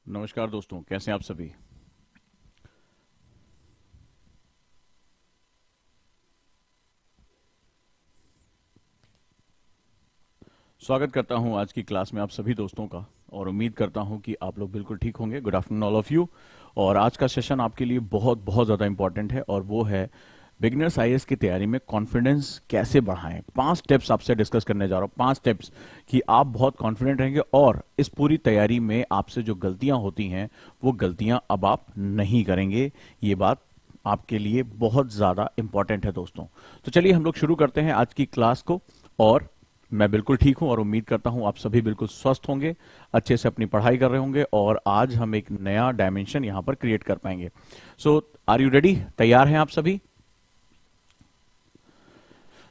नमस्कार दोस्तों, कैसे हैं आप सभी। स्वागत करता हूं आज की क्लास में आप सभी दोस्तों का और उम्मीद करता हूं कि आप लोग बिल्कुल ठीक होंगे। Good afternoon all of you. और आज का सेशन आपके लिए बहुत बहुत ज़्यादा इंपॉर्टेंट है और वो है बिगनर्स आईएएस की तैयारी में कॉन्फिडेंस कैसे बढ़ाएं। 5 स्टेप्स आपसे डिस्कस करने जा रहा हूं, 5 स्टेप्स कि आप बहुत कॉन्फिडेंट रहेंगे और इस पूरी तैयारी में आपसे जो गलतियां होती हैं वो गलतियां अब आप नहीं करेंगे। ये बात आपके लिए बहुत ज़्यादा इंपॉर्टेंट है दोस्तों। तो चलिए हम लोग शुरू करते हैं आज की क्लास को। और मैं बिल्कुल ठीक हूं और उम्मीद करता हूं आप सभी बिल्कुल स्वस्थ होंगे, अच्छे से अपनी पढ़ाई कर रहे होंगे और आज हम एक नया डायमेंशन यहां पर क्रिएट कर पाएंगे। सो आर यू रेडी? तैयार हैं आप सभी?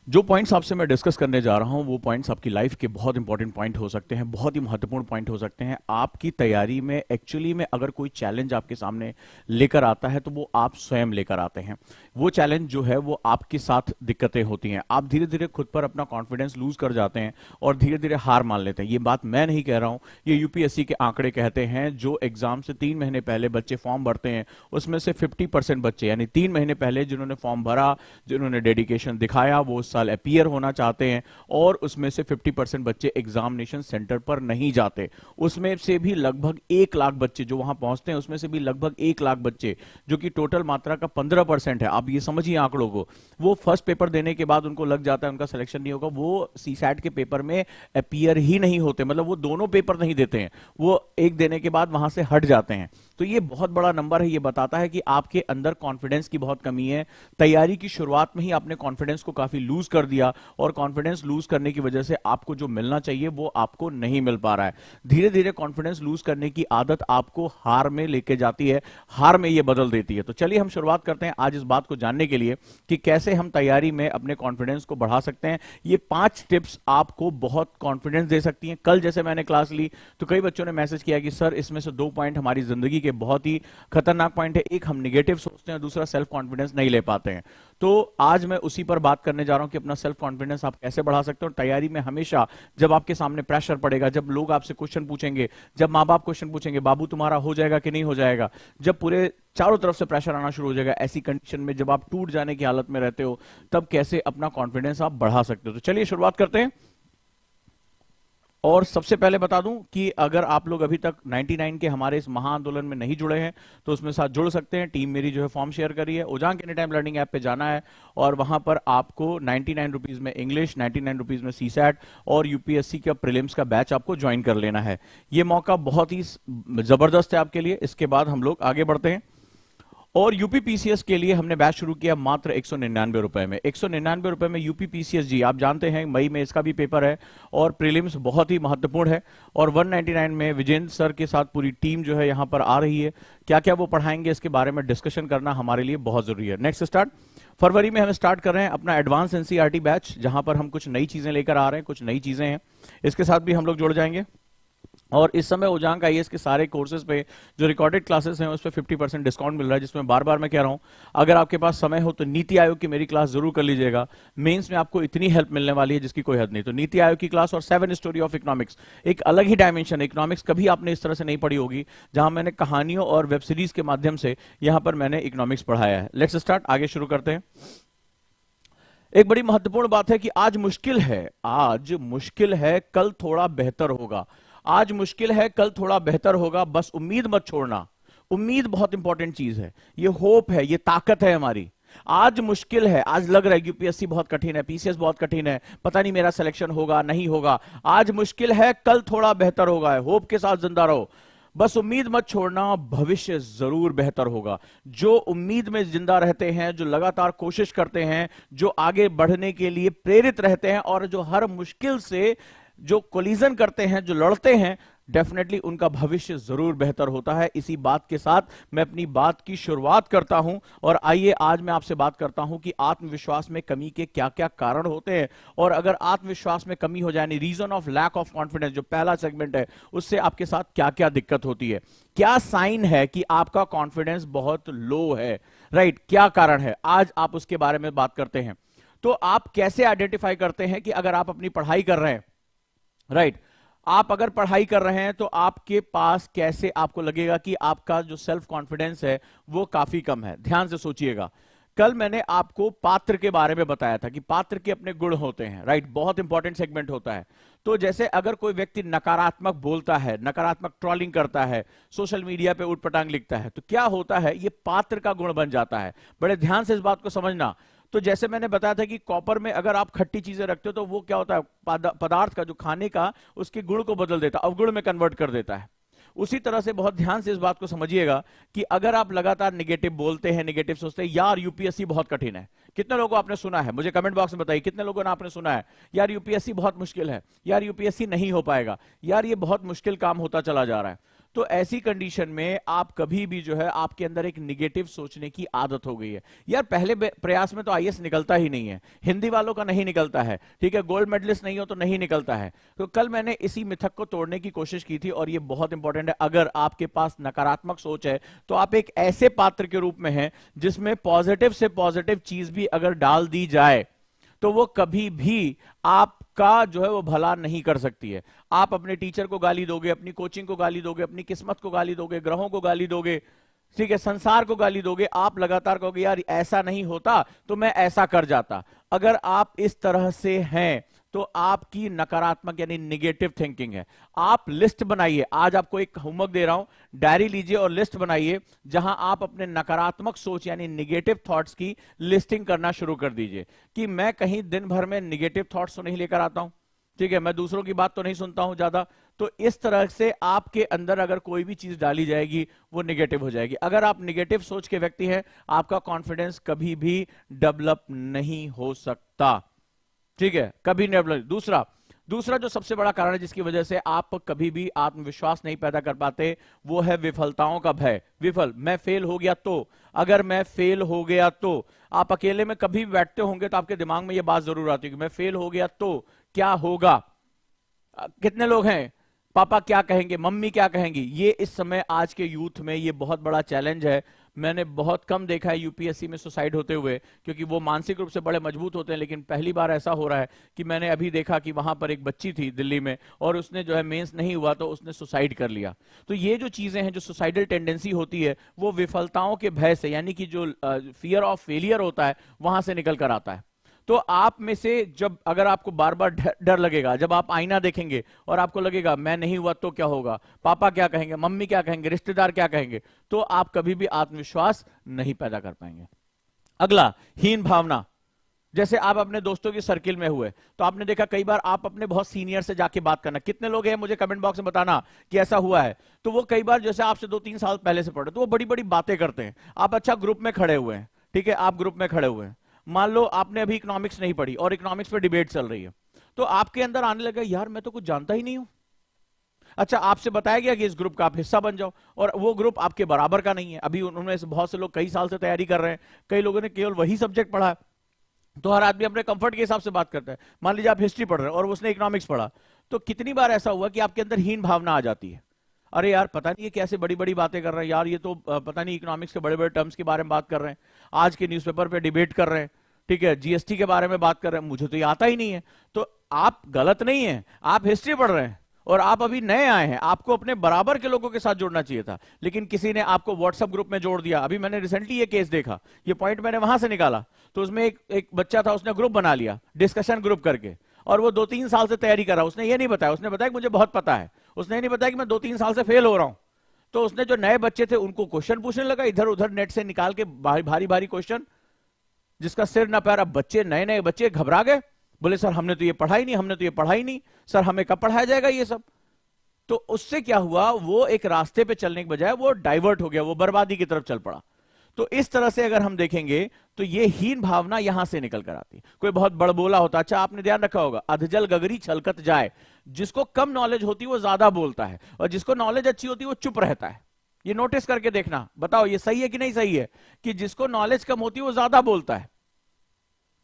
जो पॉइंट्स आपसे मैं डिस्कस करने जा रहा हूं वो पॉइंट्स आपकी लाइफ के बहुत इंपॉर्टेंट पॉइंट हो सकते हैं, बहुत ही महत्वपूर्ण पॉइंट हो सकते हैं आपकी तैयारी में। एक्चुअली में अगर कोई चैलेंज आपके सामने लेकर आता है तो वो आप स्वयं लेकर आते हैं। वो चैलेंज जो है वो आपके साथ दिक्कतें होती हैं, आप धीरे धीरे खुद पर अपना कॉन्फिडेंस लूज कर जाते हैं और धीरे धीरे हार मान लेते हैं। ये बात मैं नहीं कह रहा हूं, ये यूपीएससी के आंकड़े कहते हैं। जो एग्जाम से 3 महीने पहले बच्चे फॉर्म भरते हैं उसमें से 50% बच्चे, यानी 3 महीने पहले जिन्होंने फॉर्म भरा, जिन्होंने डेडिकेशन दिखाया, वो साल अपीयर होना चाहते हैं और उसमें से 50% बच्चे एग्जामिनेशन सेंटर पर नहीं जाते। उसमें से भी लगभग 1 लाख बच्चे जो वहां पहुंचते हैं, उसमें से भी लगभग 1 लाख बच्चे, जो कि टोटल मात्रा का 15% है। आप ये समझिए आंकड़ों को। वो फर्स्ट पेपर देने के बाद उनको लग जाता है उनका सिलेक्शन नहीं होगा, वो सीसैट के पेपर में अपीयर ही नहीं होते, मतलब वो दोनों पेपर नहीं देते हैं, वो एक देने के बाद वहां से हट जाते हैं। तो ये बहुत बड़ा नंबर है, ये बताता है कि आपके अंदर कॉन्फिडेंस की बहुत कमी है। तैयारी की शुरुआत में ही आपने कॉन्फिडेंस को काफी लूज कर दिया और कॉन्फिडेंस लूज करने की वजह से आपको जो मिलना चाहिए वो आपको नहीं मिल पा रहा है। धीरे धीरे कॉन्फिडेंस लूज करने की आदत आपको हार में लेके जाती है, हार में ये बदल देती है। तो चलिए हम शुरुआत करते हैं आज इस बात को जानने के लिए कि कैसे हम तैयारी में अपने कॉन्फिडेंस को बढ़ा सकते हैं। ये 5 टिप्स आपको बहुत कॉन्फिडेंस दे सकती हैं। कल जैसे मैंने क्लास ली तो कई बच्चों ने मैसेज किया कि सर इसमें से 2 पॉइंट हमारी जिंदगी के बहुत ही खतरनाक पॉइंट है, एक हम निगेटिव सोचते हैं, दूसरा सेल्फ कॉन्फिडेंस नहीं ले पाते हैं। तो आज मैं उसी पर बात करने जा रहा हूं कि अपना सेल्फ कॉन्फिडेंस आप कैसे बढ़ा सकते हो। और तैयारी में हमेशा जब आपके सामने प्रेशर पड़ेगा, जब लोग आपसे क्वेश्चन पूछेंगे, जब माँ बाप क्वेश्चन पूछेंगे बाबू तुम्हारा हो जाएगा कि नहीं हो जाएगा, जब पूरे चारों तरफ से प्रेशर आना शुरू हो जाएगा, ऐसी कंडीशन में जब आप टूट जाने की हालत में रहते हो, तब कैसे अपना कॉन्फिडेंस आप बढ़ा सकते हो। तो चलिए शुरुआत करते हैं। और सबसे पहले बता दूं कि अगर आप लोग अभी तक 99 के हमारे इस महा आंदोलन में नहीं जुड़े हैं तो उसमें साथ जुड़ सकते हैं। टीम मेरी जो है फॉर्म शेयर करी है, उजांग एनी टाइम लर्निंग ऐप पे जाना है और वहां पर आपको 99 रुपीज में इंग्लिश, 99 रुपीज में सीसैट और यूपीएससी का प्रीलिम्स का बैच आपको ज्वाइन कर लेना है। ये मौका बहुत ही जबरदस्त है आपके लिए। इसके बाद हम लोग आगे बढ़ते हैं और यूपी पीसीएस के लिए हमने बैच शुरू किया मात्र 199 रुपए में। 199 रुपए में यूपी पीसीएस, जी आप जानते हैं मई में इसका भी पेपर है और प्रीलिम्स बहुत ही महत्वपूर्ण है। और 199 में विजेंद्र सर के साथ पूरी टीम जो है यहां पर आ रही है। क्या क्या वो पढ़ाएंगे इसके बारे में डिस्कशन करना हमारे लिए बहुत जरूरी है। नेक्स्ट स्टार्ट फरवरी में हम स्टार्ट कर रहे हैं अपना एडवांस एनसीईआरटी बैच, जहां पर हम कुछ नई चीजें लेकर आ रहे हैं, कुछ नई चीजें हैं, इसके साथ भी हम लोग जुड़ जाएंगे। और इस समय उजांग आईएएस के सारे कोर्सेज पे जो रिकॉर्डेड क्लासेस हैं उस पर 50% डिस्काउंट मिल रहा है, जिसमें बार बार मैं कह रहा हूं अगर आपके पास समय हो तो नीति आयोग की मेरी क्लास जरूर कर लीजिएगा। मेंस में आपको इतनी हेल्प मिलने वाली है जिसकी कोई हद नहीं। तो नीति आयोग की क्लास और 7 स्टोरी ऑफ इकोनॉमिक्स, एक अलग ही डायमेंशन है। इकोनॉमिक्स कभी आपने इस तरह से नहीं पढ़ी होगी जहां मैंने कहानियों और वेब सीरीज के माध्यम से यहां पर मैंने इकोनॉमिक्स पढ़ाया है। लेट्स स्टार्ट, आगे शुरू करते हैं। एक बड़ी महत्वपूर्ण बात है कि आज मुश्किल है, आज मुश्किल है, कल थोड़ा बेहतर होगा। आज मुश्किल है, कल थोड़ा बेहतर होगा, बस उम्मीद मत छोड़ना। उम्मीद बहुत इंपॉर्टेंट चीज है, ये होप है, ये ताकत है हमारी। आज मुश्किल है, आज लग रहा है यूपीएससी बहुत कठिन है, पीसीएस बहुत कठिन है, पता नहीं मेरा सिलेक्शन होगा नहीं होगा। आज मुश्किल है, कल थोड़ा बेहतर होगा, होप के साथ जिंदा रहो, बस उम्मीद मत छोड़ना, भविष्य जरूर बेहतर होगा। जो उम्मीद में जिंदा रहते हैं, जो लगातार कोशिश करते हैं, जो आगे बढ़ने के लिए प्रेरित रहते हैं और जो हर मुश्किल से जो कोलिजन करते हैं, जो लड़ते हैं, डेफिनेटली उनका भविष्य जरूर बेहतर होता है। इसी बात के साथ मैं अपनी बात की शुरुआत करता हूं और आइए आज मैं आपसे बात करता हूं कि आत्मविश्वास में कमी के क्या क्या कारण होते हैं और अगर आत्मविश्वास में कमी हो जाए, reason of lack of confidence जो पहला सेगमेंट है, उससे आपके साथ क्या क्या दिक्कत होती है, क्या साइन है कि आपका कॉन्फिडेंस बहुत लो है, राइट, क्या कारण है, आज आप उसके बारे में बात करते हैं। तो आप कैसे आइडेंटिफाई करते हैं कि अगर आप अपनी पढ़ाई कर रहे हैं, राइट, आप अगर पढ़ाई कर रहे हैं तो आपके पास कैसे आपको लगेगा कि आपका जो सेल्फ कॉन्फिडेंस है वो काफी कम है। ध्यान से सोचिएगा, कल मैंने आपको पात्र के बारे में बताया था कि पात्र के अपने गुण होते हैं, राइट, बहुत इंपॉर्टेंट सेगमेंट होता है। तो जैसे अगर कोई व्यक्ति नकारात्मक बोलता है, नकारात्मक ट्रोलिंग करता है, सोशल मीडिया पे उठपटांग लिखता है, तो क्या होता है, ये पात्र का गुण बन जाता है। बड़े ध्यान से इस बात को समझना। तो जैसे मैंने बताया था कि कॉपर में अगर आप खट्टी चीजें रखते हो तो वो क्या होता है, पदार्थ का जो खाने का उसके गुण को बदल देता है, अवगुण में कन्वर्ट कर देता है। उसी तरह से बहुत ध्यान से इस बात को समझिएगा कि अगर आप लगातार निगेटिव बोलते हैं, निगेटिव सोचते हैं, यार यूपीएससी बहुत कठिन है, कितने लोगों को आपने सुना है, मुझे कमेंट बॉक्स में बताइए कितने लोगों ने आपने सुना है, यार यूपीएससी बहुत मुश्किल है, यार यूपीएससी नहीं हो पाएगा, यार ये बहुत मुश्किल काम होता चला जा रहा है। तो ऐसी कंडीशन में आप कभी भी जो है आपके अंदर एक निगेटिव सोचने की आदत हो गई है। यार पहले प्रयास में तो आईएएस निकलता ही नहीं है, हिंदी वालों का नहीं निकलता है, ठीक है, गोल्ड मेडलिस्ट नहीं हो तो नहीं निकलता है। तो कल मैंने इसी मिथक को तोड़ने की कोशिश की थी और ये बहुत इंपॉर्टेंट है। अगर आपके पास नकारात्मक सोच है तो आप एक ऐसे पात्र के रूप में हैं जिसमें पॉजिटिव से पॉजिटिव चीज भी अगर डाल दी जाए तो वो कभी भी आपका जो है वो भला नहीं कर सकती है। आप अपने टीचर को गाली दोगे, अपनी कोचिंग को गाली दोगे, अपनी किस्मत को गाली दोगे, ग्रहों को गाली दोगे, ठीक है, संसार को गाली दोगे। आप लगातार कहोगे यार ऐसा नहीं होता तो मैं ऐसा कर जाता। अगर आप इस तरह से हैं तो आपकी नकारात्मक यानी निगेटिव थिंकिंग है। आप लिस्ट बनाइए, आज आपको एक होमवर्क दे रहा हूं, डायरी लीजिए और लिस्ट बनाइए जहां आप अपने नकारात्मक सोच यानी निगेटिव थॉट्स की लिस्टिंग करना शुरू कर दीजिए कि मैं कहीं दिन भर में निगेटिव थॉट्स तो नहीं लेकर आता हूं, ठीक है, मैं दूसरों की बात तो नहीं सुनता हूं ज्यादा। तो इस तरह से आपके अंदर अगर कोई भी चीज डाली जाएगी वो निगेटिव हो जाएगी। अगर आप निगेटिव सोच के व्यक्ति हैं, आपका कॉन्फिडेंस कभी भी डेवलप नहीं हो सकता, ठीक है, कभी डेवलप। दूसरा जो सबसे बड़ा कारण है जिसकी वजह से आप कभी भी आत्मविश्वास नहीं पैदा कर पाते, वो है विफलताओं का भय। मैं फेल हो गया तो, अगर मैं फेल हो गया तो, आप अकेले में कभी भी बैठते होंगे तो आपके दिमाग में ये बात जरूर आती है कि मैं फेल हो गया तो क्या होगा। कितने लोग हैं, पापा क्या कहेंगे, मम्मी क्या कहेंगी। ये इस समय आज के यूथ में ये बहुत बड़ा चैलेंज है। मैंने बहुत कम देखा है यूपीएससी में सुसाइड होते हुए, क्योंकि वो मानसिक रूप से बड़े मजबूत होते हैं, लेकिन पहली बार ऐसा हो रहा है कि मैंने अभी देखा कि वहां पर एक बच्ची थी दिल्ली में और उसने जो है मेंस नहीं हुआ तो उसने सुसाइड कर लिया। तो ये जो चीजें हैं, जो सुसाइडल टेंडेंसी होती है, वो विफलताओं के भय से, यानी कि जो फियर ऑफ फेलियर होता है वहां से निकल कर आता है। तो आप में से जब अगर आपको बार बार डर लगेगा, जब आप आईना देखेंगे और आपको लगेगा मैं नहीं हुआ तो क्या होगा, पापा क्या कहेंगे, मम्मी क्या कहेंगे, रिश्तेदार क्या कहेंगे, तो आप कभी भी आत्मविश्वास नहीं पैदा कर पाएंगे। अगला, हीन भावना। जैसे आप अपने दोस्तों की सर्किल में हुए तो आपने देखा कई बार आप अपने बहुत सीनियर से जाके बात करना, कितने लोग हैं मुझे कमेंट बॉक्स में बताना कि ऐसा हुआ है। तो वो कई बार जैसे आपसे 2-3 साल पहले से पढ़े तो वो बड़ी बड़ी बातें करते हैं। आप अच्छा ग्रुप में खड़े हुए हैं, ठीक है, आप ग्रुप में खड़े हुए हैं, मान लो आपने अभी इकोनॉमिक्स नहीं पढ़ी और इकोनॉमिक्स पे डिबेट चल रही है, तो आपके अंदर आने लगा यार मैं तो कुछ जानता ही नहीं हूं। अच्छा, आपसे बताया गया कि इस ग्रुप का आप हिस्सा बन जाओ और वो ग्रुप आपके बराबर का नहीं है। अभी उन्होंने बहुत से लोग कई साल से तैयारी कर रहे हैं, कई लोगों ने केवल वही सब्जेक्ट पढ़ा है। तो हर आदमी अपने कंफर्ट के हिसाब से बात करता है। मान लीजिए आप हिस्ट्री पढ़ रहे हैं और उसने इकोनॉमिक्स पढ़ा, तो कितनी बार ऐसा हुआ कि आपके अंदर हीन भावना आ जाती है, अरे यार पता नहीं ये कैसे बड़ी बड़ी बातें कर रहे हैं, यार ये तो पता नहीं इकोनॉमिक्स के बड़े बड़े टर्म्स के बारे में बात कर रहे हैं, आज के न्यूज़पेपर पे डिबेट कर रहे हैं, ठीक है, जीएसटी के बारे में बात कर रहे हैं, मुझे तो ये आता ही नहीं है। तो आप गलत नहीं है, आप हिस्ट्री पढ़ रहे हैं और आप अभी नए आए हैं, आपको अपने बराबर के लोगों के साथ जुड़ना चाहिए था, लेकिन किसी ने आपको व्हाट्सएप ग्रुप में जोड़ दिया। अभी मैंने रिसेंटली ये केस देखा, ये पॉइंट मैंने वहां से निकाला, तो उसमें एक बच्चा था, उसने ग्रुप बना लिया डिस्कशन ग्रुप करके, और वो 2-3 साल से तैयारी कर रहा। उसने ये नहीं बताया, उसने बताया कि मुझे बहुत पता है, उसने ये नहीं बताया कि मैं 2-3 साल से फेल हो रहा हूं। तो उसने जो नए बच्चे थे उनको क्वेश्चन पूछने लगा, इधर उधर नेट से निकाल के भारी भारी क्वेश्चन, जिसका सिर ना पैर। अब बच्चे, नए नए बच्चे घबरा गए, बोले सर हमने तो ये पढ़ा ही नहीं, हमने तो ये पढ़ा ही नहीं, सर हमें कब पढ़ाया जाएगा ये सब। तो उससे क्या हुआ, वो एक रास्ते पे चलने के बजाय वो डाइवर्ट हो गया, वो बर्बादी की तरफ चल पड़ा। तो इस तरह से अगर हम देखेंगे तो ये हीन भावना यहां से निकल कर आती है। कोई बहुत बड़बोला होता, अच्छा आपने ध्यान रखा होगा, अधजल गगरी छलकत जाए, जिसको कम नॉलेज होती है वो ज्यादा बोलता है और जिसको नॉलेज अच्छी होती है वो चुप रहता है। ये नोटिस करके देखना, बताओ ये सही है कि नहीं सही है, कि जिसको नॉलेज कम होती है वो ज्यादा बोलता है,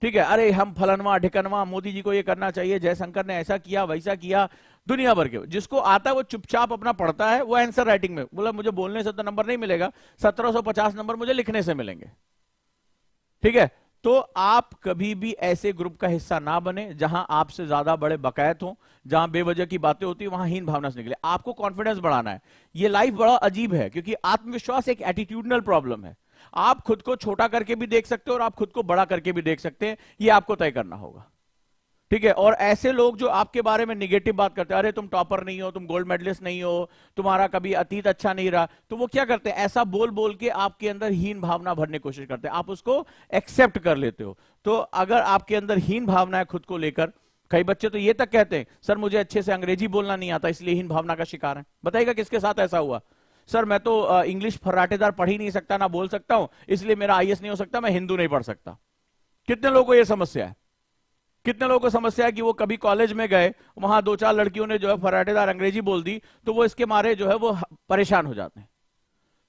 ठीक है, अरे हम फलनवा ढिकनवा, मोदी जी को ये करना चाहिए, जयशंकर ने ऐसा किया वैसा किया, दुनिया भर के। जिसको आता है वो चुपचाप अपना पढ़ता है, वो आंसर राइटिंग में बोला मुझे बोलने से तो नंबर नहीं मिलेगा, 1750 नंबर मुझे लिखने से मिलेंगे, ठीक है। तो आप कभी भी ऐसे ग्रुप का हिस्सा ना बने जहां आपसे ज्यादा बड़े बकायत हो, जहां बेवजह की बातें होती है, वहां हीन भावना से निकले। आपको कॉन्फिडेंस बढ़ाना है। ये लाइफ बड़ा अजीब है, क्योंकि आत्मविश्वास एक एटीट्यूडनल प्रॉब्लम है। आप खुद को छोटा करके भी देख सकते हो और आप खुद को बड़ा करके भी देख सकते हैं, ये आपको तय करना होगा। ठीक है। और ऐसे लोग जो आपके बारे में निगेटिव बात करते हैं, अरे तुम टॉपर नहीं हो, तुम गोल्ड मेडलिस्ट नहीं हो, तुम्हारा कभी अतीत अच्छा नहीं रहा, तो वो क्या करते हैं, ऐसा बोल बोल के आपके अंदर हीन भावना भरने की कोशिश करते हैं। आप उसको एक्सेप्ट कर लेते हो। तो अगर आपके अंदर हीन भावना है खुद को लेकर, कई बच्चे तो ये तक कहते हैं, सर मुझे अच्छे से अंग्रेजी बोलना नहीं आता, इसलिए हीन भावना का शिकार है। बताइएगा किसके साथ ऐसा हुआ? सर मैं तो इंग्लिश फर्राटेदार पढ़ ही नहीं सकता, ना बोल सकता हूं, इसलिए मेरा आईएएस नहीं हो सकता, मैं हिंदू नहीं पढ़ सकता। कितने लोगों को यह समस्या है? कितने लोगों को समस्या है कि वो कभी कॉलेज में गए, वहां दो चार लड़कियों ने जो है फराटेदार अंग्रेजी बोल दी, तो वो इसके मारे जो है वो परेशान हो जाते हैं।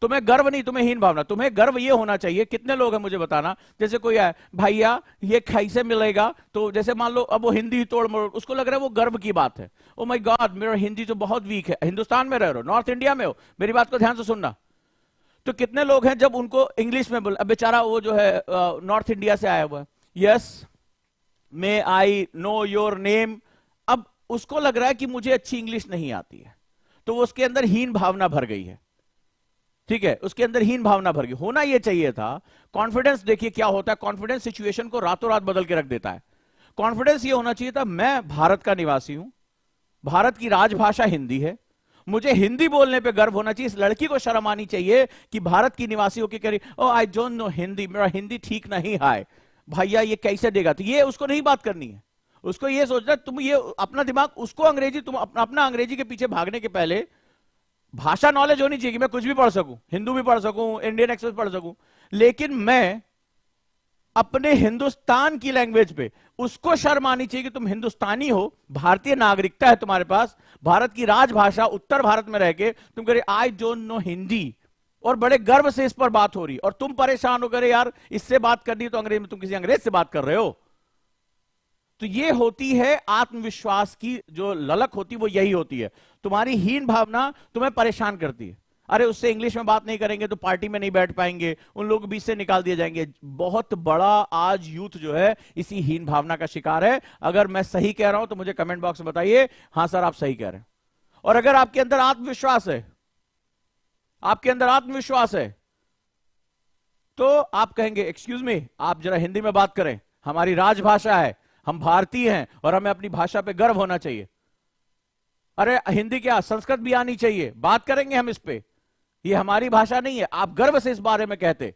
तुम्हें गर्व नहीं, तुम्हें हीन भावना। तुम्हें गर्व ये होना चाहिए, कितने लोग हैं मुझे बताना, जैसे कोई है भैया ये कैसे मिलेगा, तो जैसे मान लो अब वो हिंदी तोड़ मोड़, उसको लग रहा है वो गर्व की बात है। ओ माय गॉड, मेरा हिंदी तो बहुत वीक है। हिंदुस्तान में रह रहे हो, नॉर्थ इंडिया में हो, मेरी बात को ध्यान से सुनना। तो कितने लोग हैं जब उनको इंग्लिश में बोल, अब बेचारा वो जो है नॉर्थ इंडिया से आया हुआ है, yes may I know your name, अब उसको लग रहा है कि मुझे अच्छी इंग्लिश नहीं आती है, तो वो उसके अंदर हीन भावना भर गई है। ठीक है, उसके अंदर हीन भावना भर गई। होना यह चाहिए था कॉन्फिडेंस। देखिए क्या होता है, कॉन्फिडेंस सिचुएशन को रातों रात बदल के रख देता है। कॉन्फिडेंस ये होना चाहिए था, मैं भारत का निवासी हूं, भारत की राजभाषा हिंदी है, मुझे हिंदी बोलने पे गर्व होना चाहिए। इस लड़की को शर्म आनी चाहिए कि भारत की निवासी होकर कह रही, ओ आई डोंट नो हिंदी, मेरा हिंदी ठीक नहीं है, भैया ये कैसे देगा। तो ये उसको नहीं बात करनी है, उसको ये सोचना, तुम ये अपना दिमाग उसको अंग्रेजी, तुम अपना अंग्रेजी के पीछे भागने के पहले भाषा नॉलेज होनी चाहिए कि मैं कुछ भी पढ़ सकूं, हिंदू भी पढ़ सकूं, इंडियन एक्सप्रेस पढ़ सकूं, लेकिन मैं अपने हिंदुस्तान की लैंग्वेज पे, उसको शर्म आनी चाहिए कि तुम हिंदुस्तानी हो, भारतीय नागरिकता है तुम्हारे पास, भारत की राजभाषा उत्तर भारत में रह के तुम कह रहे आई डोंट नो हिंदी, और बड़े गर्व से इस पर बात हो रही, और तुम परेशान हो गए यार इससे बात करनी है तो अंग्रेज में, तुम किसी अंग्रेज से बात कर रहे हो। तो ये होती है आत्मविश्वास की जो ललक होती है, वो यही होती है। तुम्हारी हीन भावना तुम्हें परेशान करती है। अरे उससे इंग्लिश में बात नहीं करेंगे तो पार्टी में नहीं बैठ पाएंगे, उन लोगों के बीच से निकाल दिए जाएंगे। बहुत बड़ा आज यूथ जो है इसी हीन भावना का शिकार है। अगर मैं सही कह रहा हूं तो मुझे कमेंट बॉक्स में बताइए, हां सर आप सही कह रहे हैं। और अगर आपके अंदर आत्मविश्वास है, आपके अंदर आत्मविश्वास है, तो आप कहेंगे एक्सक्यूज मी, आप जरा हिंदी में बात करें, हमारी राजभाषा है, हम भारतीय हैं और हमें अपनी भाषा पे गर्व होना चाहिए। अरे हिंदी क्या, संस्कृत भी आनी चाहिए, बात करेंगे हम इस पे, ये हमारी भाषा नहीं है। आप गर्व से इस बारे में कहते,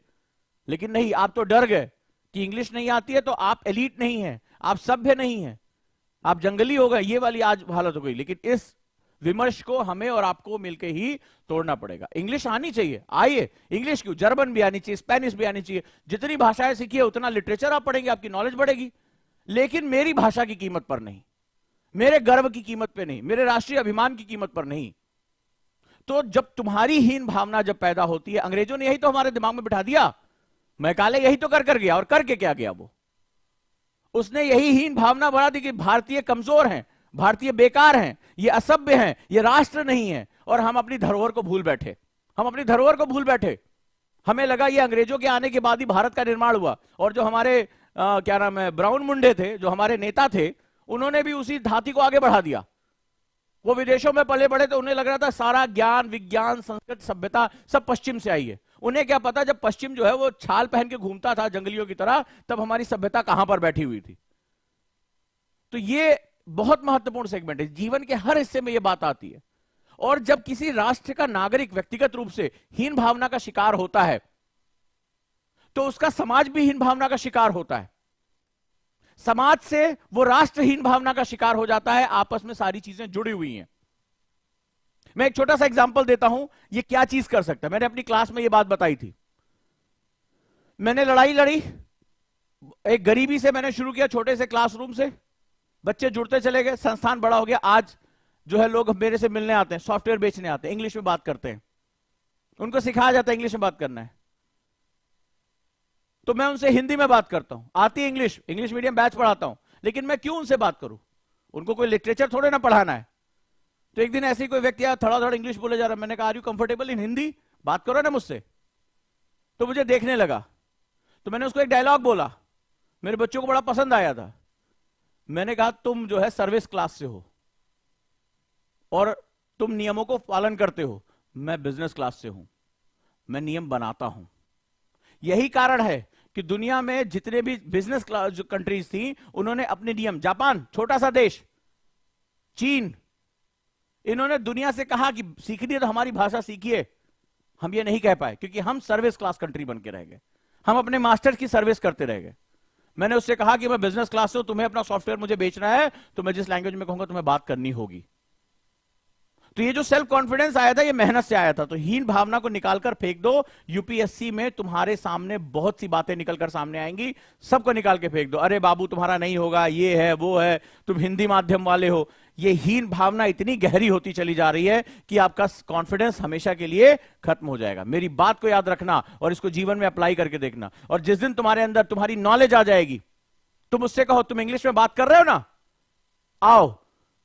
लेकिन नहीं, आप तो डर गए कि इंग्लिश नहीं आती है तो आप एलीट नहीं है, आप सभ्य नहीं है, आप जंगली हो गए। ये वाली आज हालत हो गई। लेकिन इस विमर्श को हमें और आपको मिलकर ही तोड़ना पड़ेगा। इंग्लिश आनी चाहिए, आइए, इंग्लिश क्यों, जर्मन भी आनी चाहिए, स्पेनिश भी आनी चाहिए। जितनी भाषाएं सीखिए उतना लिटरेचर आप पढ़ेंगे, आपकी नॉलेज बढ़ेगी। लेकिन मेरी भाषा की कीमत पर नहीं, मेरे गर्व की कीमत पर नहीं, मेरे राष्ट्रीय अभिमान की कीमत पर नहीं। तो जब तुम्हारी हीन भावना जब पैदा होती है, अंग्रेजों ने यही तो हमारे दिमाग में बिठा दिया, मैकाले यही तो कर गया, और करके क्या गया वो, उसने यही हीन भावना बढ़ा दी कि भारतीय कमजोर हैं, भारतीय बेकार हैं, ये असभ्य हैं, ये राष्ट्र नहीं है। और हम अपनी धरोहर को भूल बैठे, हम अपनी धरोहर को भूल बैठे। हमें लगा ये अंग्रेजों के आने के बाद ही भारत का निर्माण हुआ। और जो हमारे क्या नाम है, ब्राउन मुंडे थे, जो हमारे नेता थे, उन्होंने भी उसी धाती को आगे बढ़ा दिया। वो विदेशों में पले बड़े तो उन्हें लग रहा था सारा ज्ञान, विज्ञान, संस्कृत, सभ्यता सब पश्चिम से आई है। उन्हें क्या पता, जब पश्चिम जो है वो छाल पहन के घूमता था जंगलियों की तरह, तब हमारी सभ्यता कहां पर बैठी हुई थी। तो ये बहुत महत्वपूर्ण सेगमेंट है, जीवन के हर हिस्से में ये बात आती है। और जब किसी राष्ट्र का नागरिक व्यक्तिगत रूप से हीन भावना का शिकार होता है, तो उसका समाज भी हीन भावना का शिकार होता है। समाज से वो राष्ट्रहीन भावना का शिकार हो जाता है। आपस में सारी चीजें जुड़ी हुई हैं। मैं एक छोटा सा एग्जांपल देता हूं, ये क्या चीज कर सकता है। मैंने अपनी क्लास में ये बात बताई थी। मैंने लड़ाई लड़ी, एक गरीबी से मैंने शुरू किया, छोटे से क्लासरूम से, बच्चे जुड़ते चले गए, संस्थान बड़ा हो गया। आज जो है लोग मेरे से मिलने आते हैं, सॉफ्टवेयर बेचने आते हैं, इंग्लिश में बात करते हैं, उनको सिखाया जाता है इंग्लिश में बात करना है, तो मैं उनसे हिंदी में बात करता हूं। आती है इंग्लिश, इंग्लिश मीडियम बैच पढ़ाता हूं, लेकिन मैं क्यों उनसे बात करूं, उनको कोई लिटरेचर थोड़े ना पढ़ाना है। तो एक दिन ऐसे ही कोई व्यक्ति आया, थोड़ा थोड़ा इंग्लिश बोले जा रहा है। मैंने कहा are you comfortable in Hindi, बात करो ना मुझसे। तो मुझे देखने लगा, तो मैंने उसको एक डायलॉग बोला, मेरे बच्चों को बड़ा पसंद आया था। मैंने कहा तुम जो है सर्विस क्लास से हो और तुम नियमों को पालन करते हो, मैं बिजनेस क्लास से हूं, मैं नियम बनाता हूं। यही कारण है कि दुनिया में जितने भी बिजनेस क्लास जो कंट्रीज थी, उन्होंने अपने नियम, जापान छोटा सा देश, चीन, इन्होंने दुनिया से कहा कि सीखनी है तो हमारी भाषा सीखिए। हम ये नहीं कह पाए क्योंकि हम सर्विस क्लास कंट्री बन के रह गए, हम अपने मास्टर्स की सर्विस करते रह गए। मैंने उससे कहा कि मैं बिजनेस क्लास से हूं, तुम्हें अपना सॉफ्टवेयर मुझे बेचना है तो मैं जिस लैंग्वेज में कहूंगा तुम्हें बात करनी होगी। तो ये जो सेल्फ कॉन्फिडेंस आया था, ये मेहनत से आया था। तो हीन भावना को निकालकर फेंक दो। यूपीएससी में तुम्हारे सामने बहुत सी बातें निकलकर सामने आएंगी, सबको निकाल के फेंक दो। अरे बाबू तुम्हारा नहीं होगा, ये है वो है, तुम हिंदी माध्यम वाले हो। ये हीन भावना इतनी गहरी होती चली जा रही है कि आपका कॉन्फिडेंस हमेशा के लिए खत्म हो जाएगा। मेरी बात को याद रखना और इसको जीवन में अप्लाई करके देखना। और जिस दिन तुम्हारे अंदर तुम्हारी नॉलेज आ जाएगी, तुम उससे कहो तुम इंग्लिश में बात कर रहे हो ना, आओ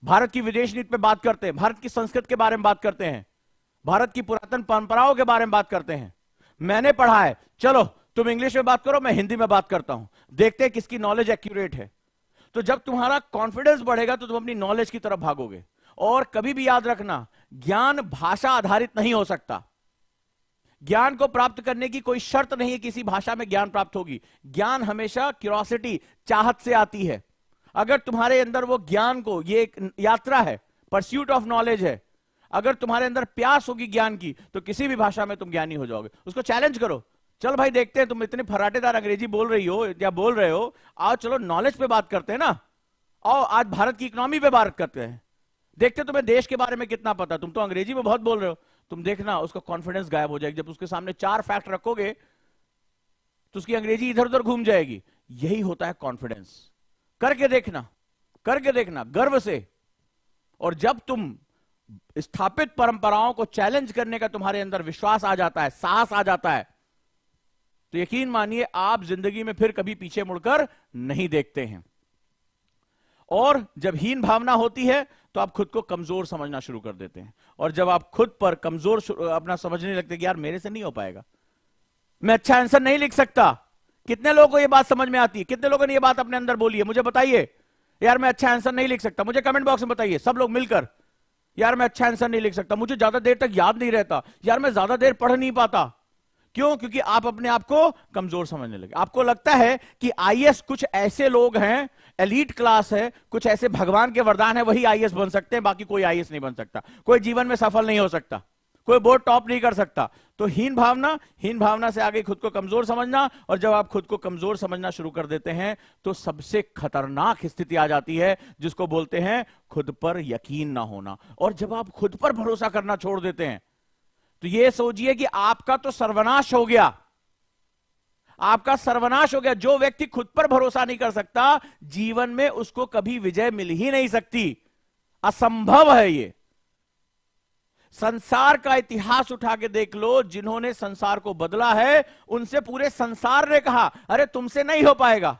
भारत की विदेश नीति पे बात करते हैं, भारत की संस्कृति के बारे में बात करते हैं, भारत की पुरातन परंपराओं के बारे में बात करते हैं। मैंने पढ़ा है, चलो तुम इंग्लिश में बात करो, मैं हिंदी में बात करता हूं, देखते हैं किसकी नॉलेज एक्यूरेट है। तो जब तुम्हारा कॉन्फिडेंस बढ़ेगा तो तुम अपनी नॉलेज की तरफ भागोगे। और कभी भी याद रखना, ज्ञान भाषा आधारित नहीं हो सकता। ज्ञान को प्राप्त करने की कोई शर्त नहीं है किसी भाषा में ज्ञान प्राप्त होगी। ज्ञान हमेशा क्यूरियोसिटी, चाहत से आती है। अगर तुम्हारे अंदर वो ज्ञान को, ये एक यात्रा है, परस्यूट ऑफ नॉलेज है, अगर तुम्हारे अंदर प्यास होगी ज्ञान की, तो किसी भी भाषा में तुम ज्ञानी हो जाओगे। उसको चैलेंज करो, चल भाई देखते हैं, तुम इतने फराटेदार अंग्रेजी बोल रही हो या बोल रहे हो, आओ चलो नॉलेज पे बात करते हैं ना, आओ आज भारत की इकोनॉमी पे बात करते हैं, देखते तुम्हें देश के बारे में कितना पता। तुम तो अंग्रेजी में बहुत बोल रहे हो। तुम देखना उसका कॉन्फिडेंस गायब हो जाएगा। जब उसके सामने 4 फैक्ट रखोगे तो उसकी अंग्रेजी इधर उधर घूम जाएगी। यही होता है कॉन्फिडेंस। करके देखना गर्व से। और जब तुम स्थापित परंपराओं को चैलेंज करने का तुम्हारे अंदर विश्वास आ जाता है, साहस आ जाता है, तो यकीन मानिए आप जिंदगी में फिर कभी पीछे मुड़कर नहीं देखते हैं। और जब हीन भावना होती है तो आप खुद को कमजोर समझना शुरू कर देते हैं। और जब आप खुद पर कमजोर अपना समझने लगते कि यार मेरे से नहीं हो पाएगा, मैं अच्छा आंसर नहीं लिख सकता। कितने लोगों को यह बात समझ में आती है? कितने लोगों ने यह बात अपने अंदर बोली है? मुझे बताइए यार मैं अच्छा आंसर नहीं लिख सकता। मुझे कमेंट बॉक्स में बताइए सब लोग मिलकर, यार मैं अच्छा आंसर नहीं लिख सकता, मुझे ज्यादा देर तक याद नहीं रहता, यार मैं ज्यादा देर पढ़ नहीं पाता। क्यों? क्योंकि आप अपने आप को कमजोर समझने लगे। आपको लगता है कि आईएएस कुछ ऐसे लोग हैं, एलीट क्लास है, कुछ ऐसे भगवान के वरदान है, वही आईएएस बन सकते हैं, बाकी कोई आईएएस नहीं बन सकता, कोई जीवन में सफल नहीं हो सकता, कोई बोर्ड टॉप नहीं कर सकता। तो हीन भावना से आगे खुद को कमजोर समझना। और जब आप खुद को कमजोर समझना शुरू कर देते हैं तो सबसे खतरनाक स्थिति आ जाती है जिसको बोलते हैं खुद पर यकीन ना होना। और जब आप खुद पर भरोसा करना छोड़ देते हैं तो यह सोचिए कि आपका तो सर्वनाश हो गया, आपका सर्वनाश हो गया। जो व्यक्ति खुद पर भरोसा नहीं कर सकता, जीवन में उसको कभी विजय मिल ही नहीं सकती, असंभव है ये। संसार का इतिहास उठा के देख लो, जिन्होंने संसार को बदला है उनसे पूरे संसार ने कहा अरे तुमसे नहीं हो पाएगा।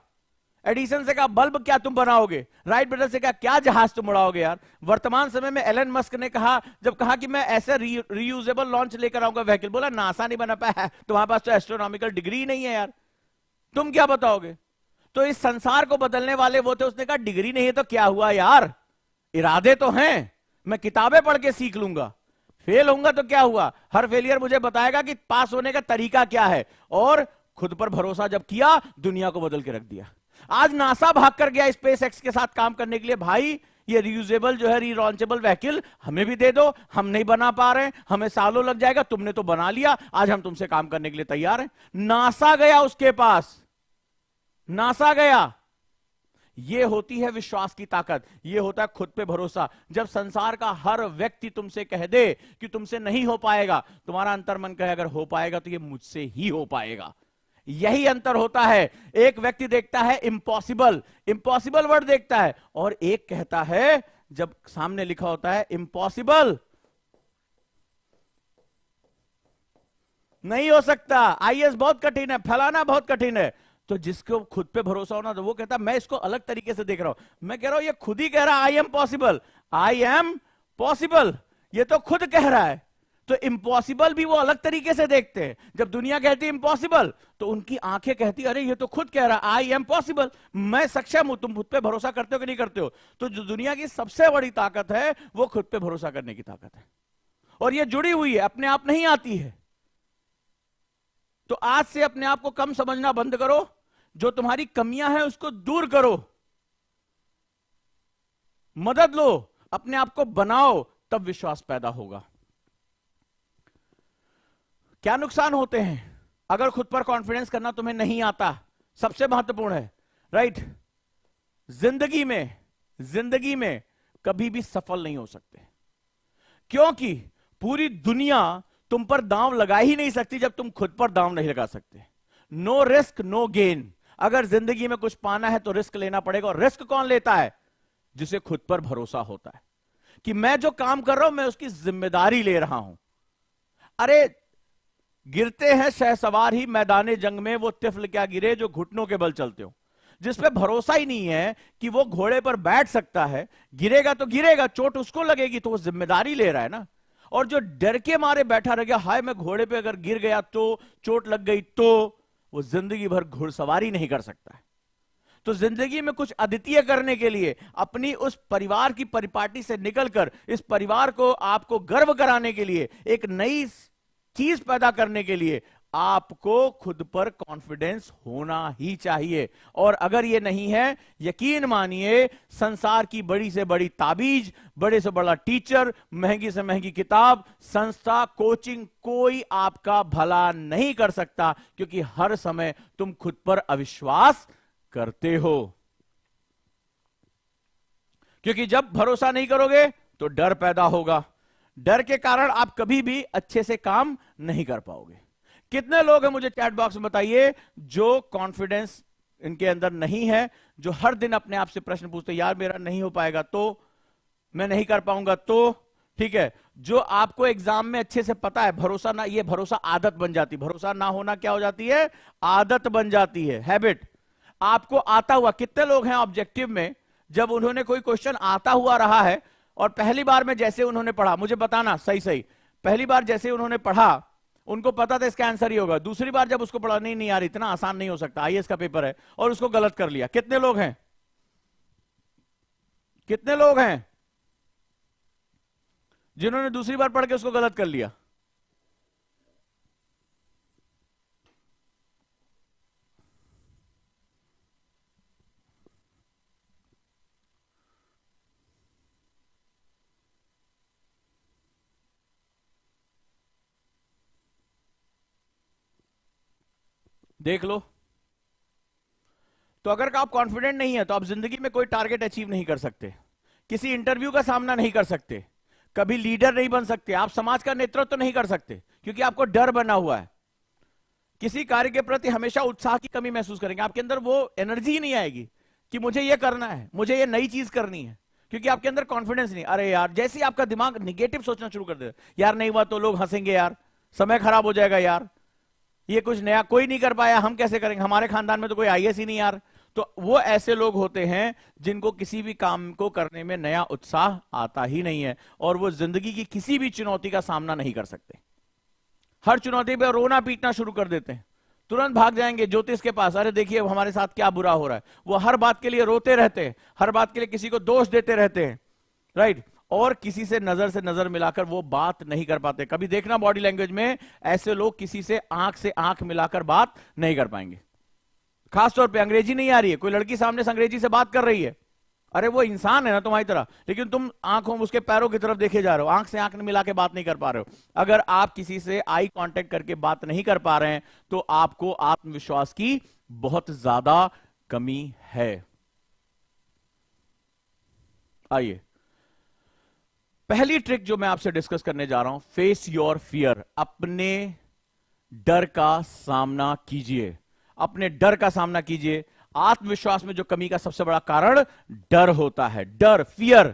एडिसन से कहा बल्ब क्या तुम बनाओगे, राइट ब्रदर से कहा क्या जहाज तुम उड़ाओगे यार। वर्तमान समय में एलन मस्क ने कहा, जब कहा कि मैं ऐसे रीयूजेबल लॉन्च लेकर आऊंगा व्हीकल, बोला नासा नहीं बना पाया, तुम्हारे पास तो एस्ट्रोनॉमिकल डिग्री नहीं है यार, तुम क्या बताओगे। तो इस संसार को बदलने वाले वो थे, उसने कहा डिग्री नहीं है तो क्या हुआ यार, इरादे तो हैं, मैं किताबें पढ़ के सीख लूंगा, फेल होऊंगा तो क्या हुआ, हर फेलियर मुझे बताएगा कि पास होने का तरीका क्या है। और खुद पर भरोसा जब किया, दुनिया को बदल के रख दिया। आज नासा भाग कर गया स्पेस एक्स के साथ काम करने के लिए, भाई ये रीयूजेबल जो है रीलॉन्चेबल व्हीकल हमें भी दे दो, हम नहीं बना पा रहे हैं, हमें सालों लग जाएगा, तुमने तो बना लिया, आज हम तुमसे काम करने के लिए तैयार हैं। नासा गया उसके पास, नासा गया। यह होती है विश्वास की ताकत, यह होता है खुद पे भरोसा। जब संसार का हर व्यक्ति तुमसे कह दे कि तुमसे नहीं हो पाएगा, तुम्हारा अंतर्मन कहे अगर हो पाएगा तो ये मुझसे ही हो पाएगा। यही अंतर होता है। एक व्यक्ति देखता है इम्पॉसिबल, इम्पॉसिबल वर्ड देखता है, और एक कहता है जब सामने लिखा होता है इम्पॉसिबल, नहीं हो सकता, आईएएस बहुत कठिन है, फलाना बहुत कठिन है, तो जिसको खुद पे भरोसा होना तो वो कहता मैं इसको अलग तरीके से देख रहा हूं। मैं कह रहा हूं ये खुद ही कह रहा है I am possible, I am possible, ये तो खुद कह रहा है। तो इम्पॉसिबल भी वो अलग तरीके से देखते हैं। जब दुनिया कहती है इम्पॉसिबल, तो उनकी आंखें कहती अरे ये तो खुद कह रहा आई एम पॉसिबल, मैं सक्षम हूं। तुम खुद पे भरोसा करते हो कि नहीं करते हो? तो जो दुनिया की सबसे बड़ी ताकत है वो खुद पे भरोसा करने की ताकत है, और ये जुड़ी हुई है, अपने आप नहीं आती है। तो आज से अपने आप को कम समझना बंद करो, जो तुम्हारी कमियां हैं उसको दूर करो, मदद लो, अपने आप को बनाओ, तब विश्वास पैदा होगा। क्या नुकसान होते हैं अगर खुद पर कॉन्फिडेंस करना तुम्हें नहीं आता? सबसे महत्वपूर्ण है, राइट, जिंदगी में कभी भी सफल नहीं हो सकते, क्योंकि पूरी दुनिया तुम पर दांव लगा ही नहीं सकती जब तुम खुद पर दांव नहीं लगा सकते। No risk no gain. अगर जिंदगी में कुछ पाना है तो रिस्क लेना पड़ेगा, और रिस्क कौन लेता है? जिसे खुद पर भरोसा होता है कि मैं जो काम कर रहा हूं मैं उसकी जिम्मेदारी ले रहा हूं। अरे गिरते हैं शहसवार ही मैदाने जंग में, वो तिफल क्या गिरे जो घुटनों के बल चलते हो। जिस पे भरोसा ही नहीं है कि वो घोड़े पर बैठ सकता है, गिरेगा तो गिरेगा, चोट उसको लगेगी, तो वो जिम्मेदारी ले रहा है ना। और जो डर के मारे बैठा रह गया, हाय मैं घोड़े पे अगर गिर गया तो, चोट लग गई तो, वो जिंदगी भर घुड़सवारी नहीं कर सकता है। तो जिंदगी में कुछ अद्वितीय करने के लिए अपनी उस परिवार की परिपाटी से निकलकर इस परिवार को आपको गर्व कराने के लिए, एक नई चीज पैदा करने के लिए आपको खुद पर कॉन्फिडेंस होना ही चाहिए। और अगर ये नहीं है, यकीन मानिए संसार की बड़ी से बड़ी ताबीज, बड़े से बड़ा टीचर, महंगी से महंगी किताब, संस्था, कोचिंग, कोई आपका भला नहीं कर सकता, क्योंकि हर समय तुम खुद पर अविश्वास करते हो। क्योंकि जब भरोसा नहीं करोगे तो डर पैदा होगा, डर के कारण आप कभी भी अच्छे से काम नहीं कर पाओगे। कितने लोग हैं, मुझे चैट बॉक्स में बताइए, जो कॉन्फिडेंस इनके अंदर नहीं है, जो हर दिन अपने आप से प्रश्न पूछते यार मेरा नहीं हो पाएगा तो, मैं नहीं कर पाऊंगा तो, ठीक है। जो आपको एग्जाम में अच्छे से पता है, भरोसा ना, ये भरोसा आदत बन जाती है। भरोसा ना होना क्या हो जाती है? आदत बन जाती है, हैबिट। आपको आता हुआ, कितने लोग हैं ऑब्जेक्टिव में, जब उन्होंने कोई क्वेश्चन आता हुआ रहा है और पहली बार में जैसे उन्होंने पढ़ा, मुझे बताना सही, पहली बार जैसे उन्होंने पढ़ा उनको पता था इसका आंसर ही होगा, दूसरी बार जब उसको पढ़ा, नहीं यार इतना आसान नहीं हो सकता, आईएएस का पेपर है, और उसको गलत कर लिया। कितने लोग हैं, कितने लोग हैं जिन्होंने दूसरी बार पढ़ के उसको गलत कर लिया? देख लो। तो अगर आप कॉन्फिडेंट नहीं है तो आप जिंदगी में कोई टारगेट अचीव नहीं कर सकते, किसी इंटरव्यू का सामना नहीं कर सकते, कभी लीडर नहीं बन सकते, आप समाज का नेतृत्व तो नहीं कर सकते, क्योंकि आपको डर बना हुआ है। किसी कार्य के प्रति हमेशा उत्साह की कमी महसूस करेंगे, आपके अंदर वो एनर्जी ही नहीं आएगी कि मुझे ये करना है, मुझे ये नई चीज करनी है, क्योंकि आपके अंदर कॉन्फिडेंस नहीं। अरे यार, जैसे ही आपका दिमाग निगेटिव सोचना शुरू कर देता, यार नहीं हुआ तो लोग हंसेंगे, यार समय खराब हो जाएगा, यार ये कुछ नया कोई नहीं कर पाया, हम कैसे करेंगे, हमारे खानदान में तो कोई आईएएस ही नहीं यार। तो वो ऐसे लोग होते हैं जिनको किसी भी काम को करने में नया उत्साह आता ही नहीं है, और वो जिंदगी की किसी भी चुनौती का सामना नहीं कर सकते। हर चुनौती पे रोना पीटना शुरू कर देते हैं, तुरंत भाग जाएंगे ज्योतिष के पास, अरे देखिए हमारे साथ क्या बुरा हो रहा है। वो हर बात के लिए रोते रहते हैं, हर बात के लिए किसी को दोष देते रहते हैं, राइट, और किसी से नजर मिलाकर वो बात नहीं कर पाते। कभी देखना बॉडी लैंग्वेज में, ऐसे लोग किसी से आंख मिलाकर बात नहीं कर पाएंगे। खासतौर पे अंग्रेजी नहीं आ रही है, कोई लड़की सामने से अंग्रेजी से बात कर रही है, अरे वो इंसान है ना तुम्हारी तरह, लेकिन तुम आंखों उसके पैरों की तरफ देखे जा रहे हो, आंख से आंख मिला के बात नहीं कर पा रहे हो। अगर आप किसी से आई कांटेक्ट करके बात नहीं कर पा रहे हैं तो आपको आत्मविश्वास की बहुत ज्यादा कमी है। आइए, पहली ट्रिक जो मैं आपसे डिस्कस करने जा रहा हूं, फेस योर फियर। अपने डर का सामना कीजिए, अपने डर का सामना कीजिए। आत्मविश्वास में जो कमी का सबसे बड़ा कारण डर होता है, डर, फियर।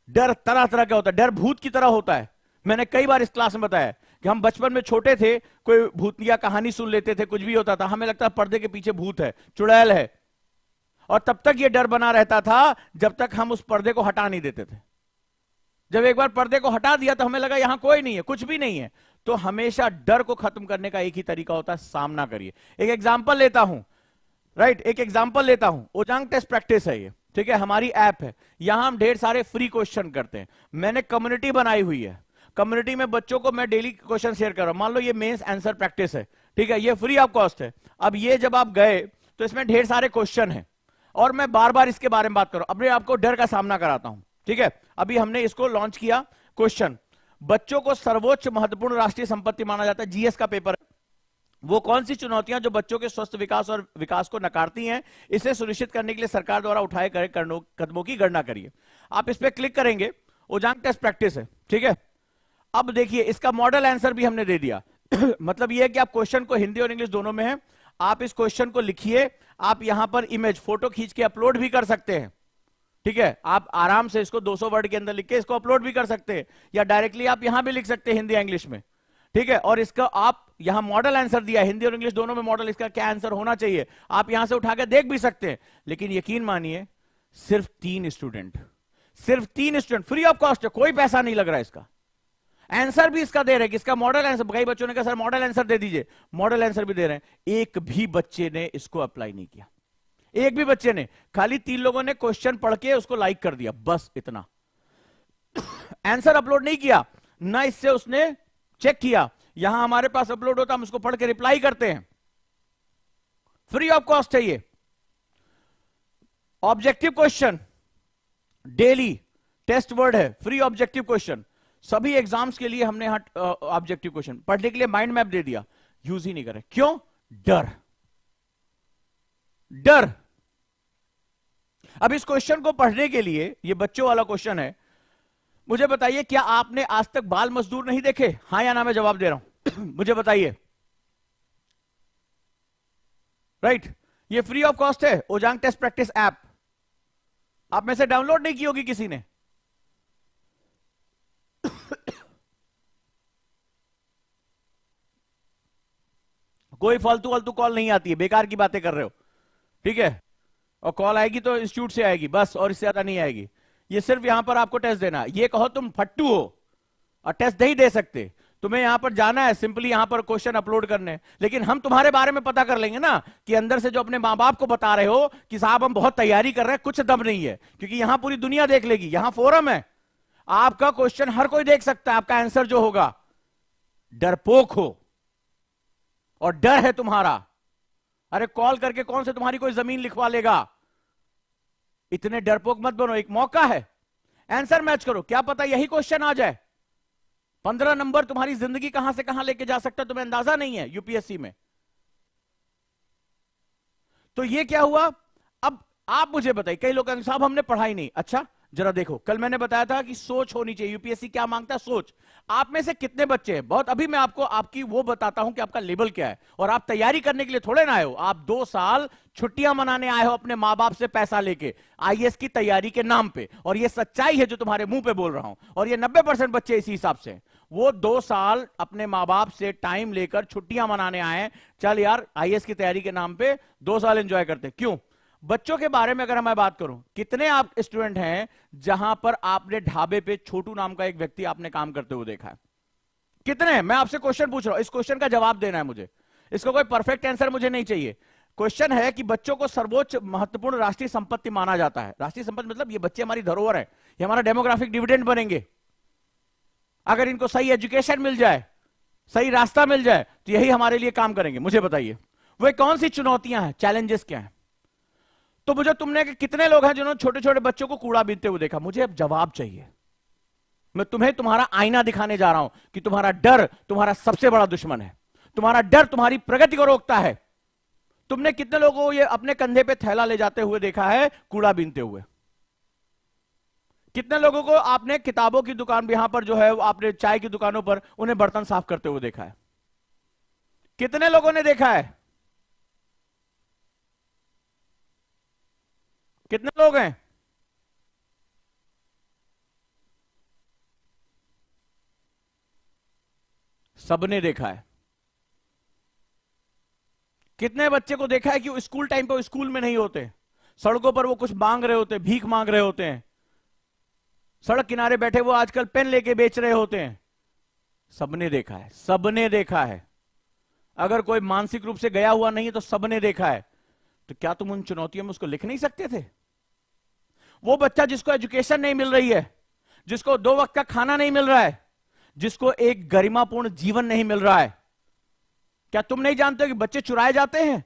डर तरह तरह का होता है, डर भूत की तरह होता है। मैंने कई बार इस क्लास में बताया कि हम बचपन में छोटे थे, कोई भूतिया कहानी सुन लेते थे, कुछ भी होता था, हमें लगता पर्दे के पीछे भूत है, चुड़ैल है, और तब तक यह डर बना रहता था जब तक हम उस पर्दे को हटा नहीं देते थे। जब एक बार पर्दे को हटा दिया तो हमें लगा यहां कोई नहीं है, कुछ भी नहीं है। तो हमेशा डर को खत्म करने का एक ही तरीका होता है, सामना करिए। एक एग्जांपल लेता हूं, राइट, एक एग्जांपल लेता हूं, ओजांग टेस्ट प्रैक्टिस है ये, ठीक है, हमारी ऐप है। यहां हम ढेर सारे फ्री क्वेश्चन करते हैं। मैंने कम्युनिटी बनाई हुई है, कम्युनिटी में बच्चों को मैं डेली क्वेश्चन शेयर कर रहा हूं। मान लो ये मेंस आंसर प्रैक्टिस है, ठीक है, ये फ्री ऑफ कॉस्ट है। अब ये जब आप गए तो इसमें ढेर सारे क्वेश्चन है और मैं बार बार इसके बारे में बात कर रहा हूं, अपने आपको डर का सामना कराता हूं, ठीक है। अभी हमने इसको लॉन्च किया। क्वेश्चन, बच्चों को सर्वोच्च महत्वपूर्ण राष्ट्रीय संपत्ति माना जाता है, जीएस का पेपर है। वो कौन सी चुनौतियां जो बच्चों के स्वस्थ विकास और विकास को नकारती हैं, इसे सुनिश्चित करने के लिए सरकार द्वारा उठाए गए कदमों की गणना करिए। आप इस पर क्लिक करेंगे, ओजांग टेस्ट प्रैक्टिस है, ठीक है। अब देखिए इसका मॉडल आंसर भी हमने दे दिया। मतलब यह है कि आप क्वेश्चन को हिंदी और इंग्लिश दोनों में है, आप इस क्वेश्चन को लिखिए, आप यहां पर इमेज फोटो खींच के अपलोड भी कर सकते हैं, ठीक है। आप आराम से इसको 200 वर्ड के अंदर लिख के इसको अपलोड भी कर सकते हैं, या डायरेक्टली आप यहां भी लिख सकते हैं हिंदी या इंग्लिश में, ठीक है। और इसका आप यहां मॉडल आंसर दिया, हिंदी और इंग्लिश दोनों में मॉडल इसका क्या आंसर होना चाहिए, आप यहां से उठा के देख भी सकते हैं। लेकिन यकीन मानिए सिर्फ 3 स्टूडेंट, सिर्फ 3 स्टूडेंट, फ्री ऑफ कॉस्ट है, कोई पैसा नहीं लग रहा है। इसका आंसर भी इसका दे रहे हैं कि इसका मॉडल आंसर, कई बच्चों ने कहा सर मॉडल आंसर दे दीजिए, मॉडल आंसर भी दे रहे हैं। एक भी बच्चे ने इसको अप्लाई नहीं किया, एक भी बच्चे ने, खाली 3 लोगों ने क्वेश्चन पढ़ के उसको लाइक कर दिया, बस इतना। आंसर अपलोड नहीं किया, ना इससे उसने चेक किया। यहां हमारे पास अपलोड होता, हम उसको पढ़ के रिप्लाई करते हैं, फ्री ऑफ कॉस्ट है ये। Objective question daily test word है, फ्री ऑब्जेक्टिव क्वेश्चन, सभी एग्जाम्स के लिए हमने यहां ऑब्जेक्टिव क्वेश्चन पढ़ने के लिए माइंड मैप दे दिया, यूज ही नहीं करें, क्यों? डर, डर। अब इस क्वेश्चन को पढ़ने के लिए, ये बच्चों वाला क्वेश्चन है, मुझे बताइए क्या आपने आज तक बाल मजदूर नहीं देखे? हां या ना मैं जवाब दे रहा हूं। मुझे बताइए, राइट। ये फ्री ऑफ कॉस्ट है, ओजांग टेस्ट प्रैक्टिस ऐप, आप में से डाउनलोड नहीं की होगी किसी ने। कोई फालतू फालतू कॉल नहीं आती है, बेकार की बातें कर रहे हो, ठीक है। और कॉल आएगी तो इंस्टीट्यूट से आएगी बस, और इससे ज्यादा नहीं आएगी। ये सिर्फ यहां पर आपको टेस्ट देना। ये कहो तुम फट्टू हो और टेस्ट नहीं दे सकते, तुम्हें यहां पर जाना है सिंपली यहां पर क्वेश्चन अपलोड करने। लेकिन हम तुम्हारे बारे में पता कर लेंगे ना, कि अंदर से जो अपने मां बाप को बता रहे हो कि साहब हम बहुत तैयारी कर रहे हैं, कुछ दम नहीं है, क्योंकि यहां पूरी दुनिया देख लेगी, यहां फोरम है, आपका क्वेश्चन हर कोई देख सकता है, आपका आंसर जो होगा। डरपोक हो और डर है तुम्हारा, अरे कॉल करके कौन से तुम्हारी कोई जमीन लिखवा लेगा, इतने डरपोक मत बनो। एक मौका है, आंसर मैच करो, क्या पता यही क्वेश्चन आ जाए। 15 नंबर तुम्हारी जिंदगी कहां से कहां लेके जा सकता है, तुम्हें अंदाजा नहीं है यूपीएससी में। तो ये क्या हुआ? अब आप मुझे बताइए, कई लोग कहेंगे साहब हमने पढ़ाई नहीं। अच्छा जरा देखो, कल मैंने बताया था कि सोच होनी चाहिए, यूपीएससी क्या मांगता है? सोच। आप में से कितने बच्चे हैं, बहुत अभी मैं आपको आपकी वो बताता हूं कि आपका लेवल क्या है, और आप तैयारी करने के लिए थोड़े ना आए हो, आप 2 साल छुट्टियां मनाने आए हो अपने मां बाप से पैसा लेके आईएएस की तैयारी के नाम पे। और ये सच्चाई है जो तुम्हारे मुंह पे बोल रहा हूं, और ये 90% बच्चे इसी हिसाब से हैं। वो 2 साल अपने मां बाप से टाइम लेकर छुट्टियां मनाने आए, चल यार आईएएस की तैयारी के नाम पे 2 साल एंजॉय करते। क्यों? बच्चों के बारे में अगर मैं बात करूं, कितने आप स्टूडेंट हैं जहां पर आपने ढाबे पे छोटू नाम का एक व्यक्ति आपने काम करते हुए देखा है? कितने? मैं आपसे क्वेश्चन पूछ रहा हूं, इस क्वेश्चन का जवाब देना है मुझे, इसको कोई परफेक्ट आंसर मुझे नहीं चाहिए। क्वेश्चन है कि बच्चों को सर्वोच्च महत्वपूर्ण राष्ट्रीय संपत्ति माना जाता है। राष्ट्रीय संपत्ति मतलब ये बच्चे हमारी धरोहर है, ये हमारा डेमोग्राफिक डिविडेंड बनेंगे। अगर इनको सही एजुकेशन मिल जाए, सही रास्ता मिल जाए, तो यही हमारे लिए काम करेंगे। मुझे बताइए वो कौन सी चुनौतियां हैं, चैलेंजेस क्या है? तो मुझे तुमने कितने लोग हैं जिन्होंने छोटे छोटे बच्चों को कूड़ा बीनते हुए देखा? मुझे अब जवाब चाहिए। मैं तुम्हें तुम्हारा आईना दिखाने जा रहा हूं कि तुम्हारा डर तुम्हारा सबसे बड़ा दुश्मन है, तुम्हारा डर तुम्हारी प्रगति को रोकता है। तुमने कितने लोगों को ये अपने कंधे पे थैला ले जाते हुए देखा है कूड़ा बीनते हुए? कितने लोगों को आपने किताबों की दुकान, यहां पर जो है आपने चाय की दुकानों पर उन्हें बर्तन साफ करते हुए देखा है? कितने लोगों ने देखा है? कितने लोग हैं? सबने देखा है। कितने बच्चे को देखा है कि वो स्कूल टाइम पे स्कूल में नहीं होते, सड़कों पर वो कुछ मांग रहे होते, भीख मांग रहे होते हैं? सड़क किनारे बैठे वो आजकल पेन लेके बेच रहे होते हैं। सबने देखा है, सबने देखा है। अगर कोई मानसिक रूप से गया हुआ नहीं है तो सबने देखा है। तो क्या तुम उन चुनौतियों में उसको लिख नहीं सकते थे? वो बच्चा जिसको एजुकेशन नहीं मिल रही है, जिसको 2 वक्त का खाना नहीं मिल रहा है, जिसको एक गरिमापूर्ण जीवन नहीं मिल रहा है, क्या तुम नहीं जानते कि बच्चे चुराए जाते हैं